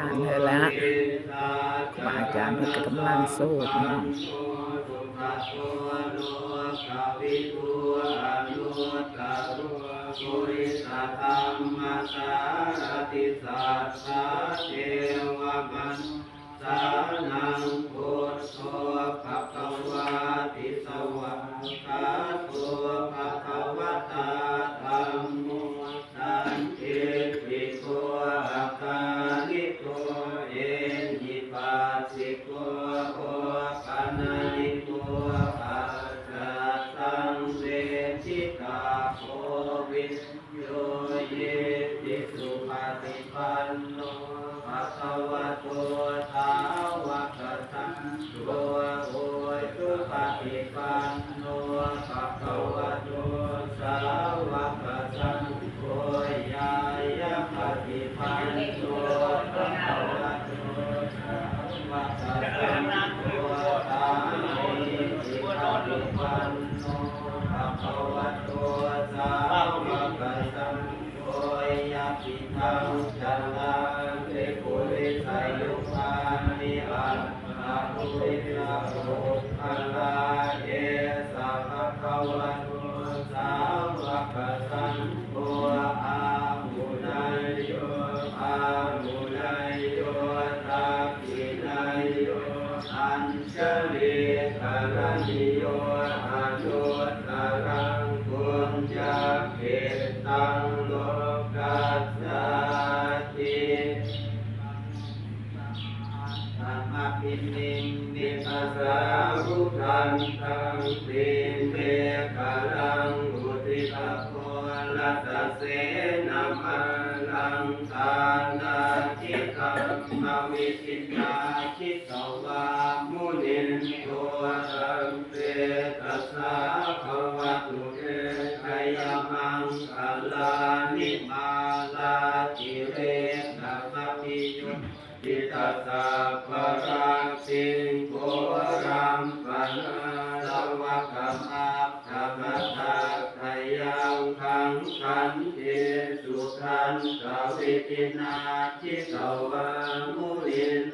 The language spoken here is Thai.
านเลยละครูบาอาจารย์เพิ่นก็กำลังโซ่เนาะปุริสธรรมสารติสัทธาเทวมนุสานังพุทโธภควาติสวะคาโตภควตาธัมโมสันติปิโกอาคาลิโกเอหิปัสสิโกโอปะนะลิโกปัจจัตตังเวทิตาโควินโยเยติสุปฏิปันโนภะคะวะโตสาวกสังโฆโอสุปฏิปันโนภะคะวะโตสาวกสังโฆญาญาปฏิปันโนภะคะวะโตสาวกสังโฆตามิจิปฏิปันโนภะคะวะโตสาวกสังโฆญาติทังจัลลังเทปุริสายุปานิอัตถะปุริสาโภคัลลาเยสัพพะวะโตสาวกสังโฆอาหุนายโยอาหุนายโยทักขินายโยอัญชลีกรณิโยอนุตตรังปุญญาเขตังโลกัสสติธัมมปินินิปัสสาวุทันตังติเมฆะลังอุทิตะโคลัสสะเสนะมาลังทานาจิตังมวิชิตาชิตวามุนินโตสังเตตัสสะภะวะตุเตไคยมังคัลลานิมาลาจิเรนะมะปิโยทิตัสสะปะราสิงโกรัมปนาลวะกัมอัปธรรมทัสสะยังขังขันเทสุขันตวิตินาทิตวามุลิน